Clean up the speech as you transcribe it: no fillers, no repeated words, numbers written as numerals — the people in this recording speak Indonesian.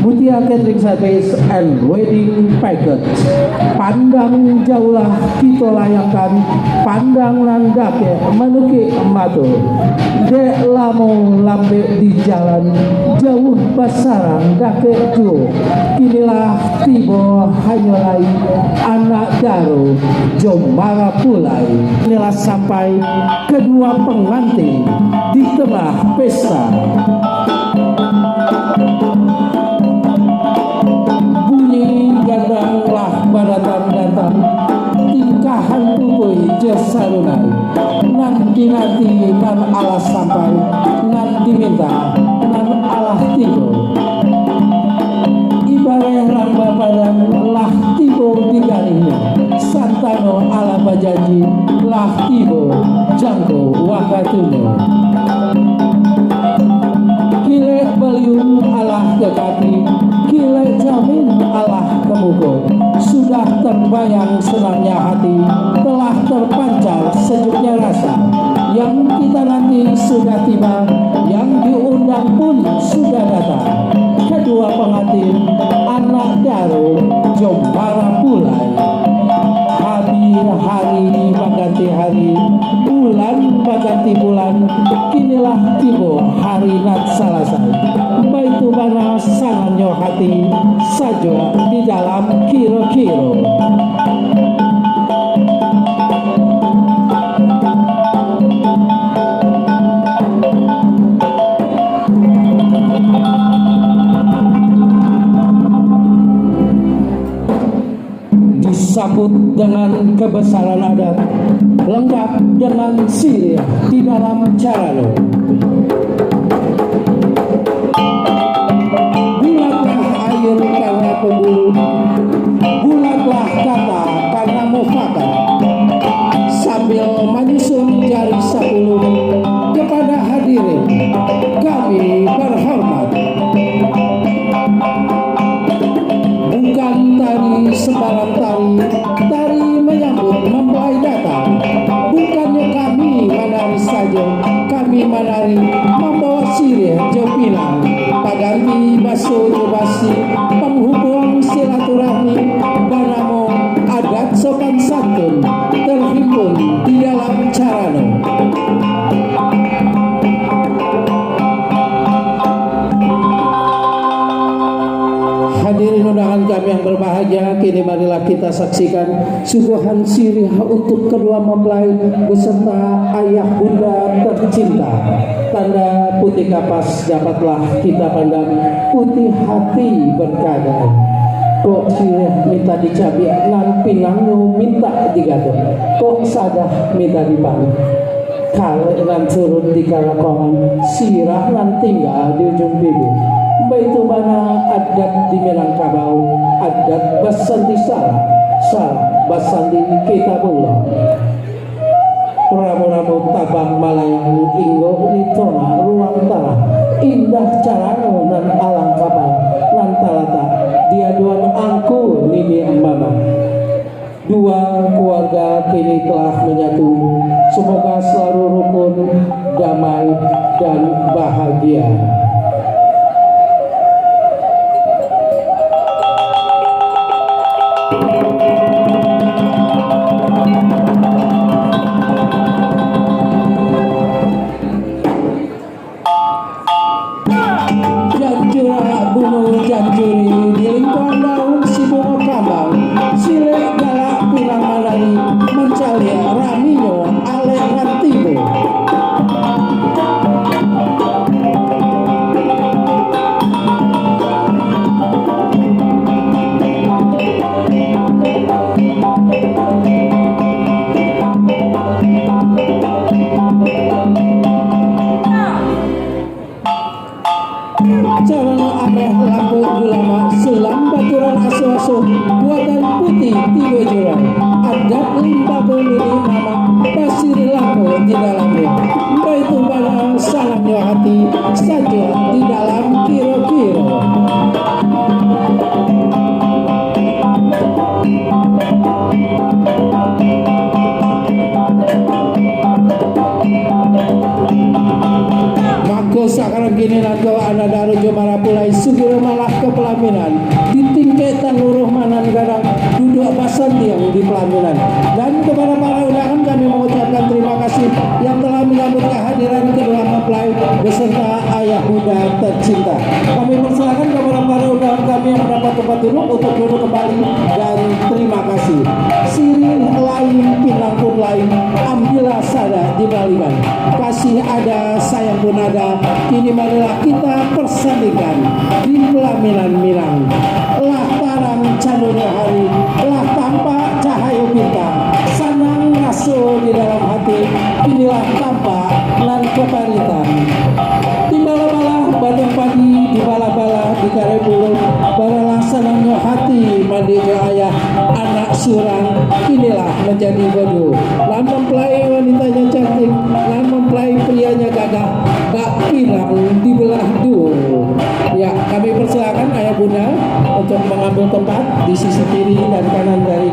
Mutia Catering Service and Wedding Package. Pandang jauhlah kita layangkan, pandang landake menuki matu. Dek lamu lambe di jalan, jauh basarang dake ju. Kinilah tiba hanyolai anak daru jombara pulai. Inilah sampai kedua pengantin di tengah pesta. Gandanglah datang-datang, tingkahan tupui jesarunai, nanti nan Allah sampai, nan diminta, nan Allah tibo. Ibarat lamba badan lah tibo digaringnya, santano Allah bajanji lah tibo, jangko wakatunya. Kile beliung Allah dekati, kile jamin Allah kemuko. Sudah terbayang senangnya hati, telah terpancar sejuknya rasa. Yang kita nanti sudah tiba, yang diundang pun sudah datang. Kedua pengantin, anak daru, jombara pulai. Hari berganti hari, bulan berganti bulan, kinilah tiba hari nat salasai. Baitu mana sanganyo hati saja di dalam kiro-kiro. Disambut dengan kebesaran adat, lengkap dengan sirih di dalam cara lo. Bulatlah air karena pemburu, bulatlah kata karena mufakat. Sambil menyusun jari 10 kepada hadirin, kami berhormat. Bukan tari sembarang tari menyambut mempelai datang. Bukannya kami menari saja, kami menari membawa sirih jepinang, paganti baso jebasi, penghubung silaturahmi, banamo adat sopan santun terhimpun di dalam carano. Hadirin undangan kami yang berbahagia, kini marilah kita saksikan suguhan sirih untuk kedua mempelai beserta ayah bunda tercinta. Tanda putih kapas dapatlah kita pandang, putih hati berkadang. Kok sirih minta dicabik, ngan pinangnya minta digaduk. Kok sadah minta dipang. Kalau ngan turun di kalakongan, sirah ngan tinggal di ujung bibir. Baitu mana adat di Minangkabau, adat Basandi salah Basandi kita pula. Ramu-ramu tabang malayang inggo litona ruang tanah, indah carano nan alang kapal nan talata dia duan angku nini mama. Dua keluarga kini telah menyatu, semoga selalu rukun, damai dan bahagia. Sekarang gini nanti anak daru jomara pulai sugiro arah ke pelaminan di tingketan luruh manan gadang duduk basan yang di pelaminan. Dan kepada para undangan kami mengucapkan terima kasih yang telah menyambut kehadiran kedua mempelai beserta ayah bunda tercinta. Kami persilakan kepada para undangan kami yang mendapat tempat duduk untuk duduk kembali dan terima kasih. Sirih lain, pinang pun lain, ambillah sada dibalikan. Kasih ada, sayang pun ada, kini marilah kita persandingkan di pelaminan Minang. Lah tarang candunya hari, lah tampak cahaya bintang, sanang rasul di dalam hati, inilah tampak lan keparitan. Di bala-bala badung padi, di bala-bala di kare bulu, baralah senangnya hati mandinya ayah anak surang, inilah menjadi bodoh. Lan mempelai wanitanya cantik, lan mempelai prianya gagah, bak pirang dibelah dua. Ya, kami persilakan ayah bunda untuk mengambil tempat di sisi kiri dan kanan dari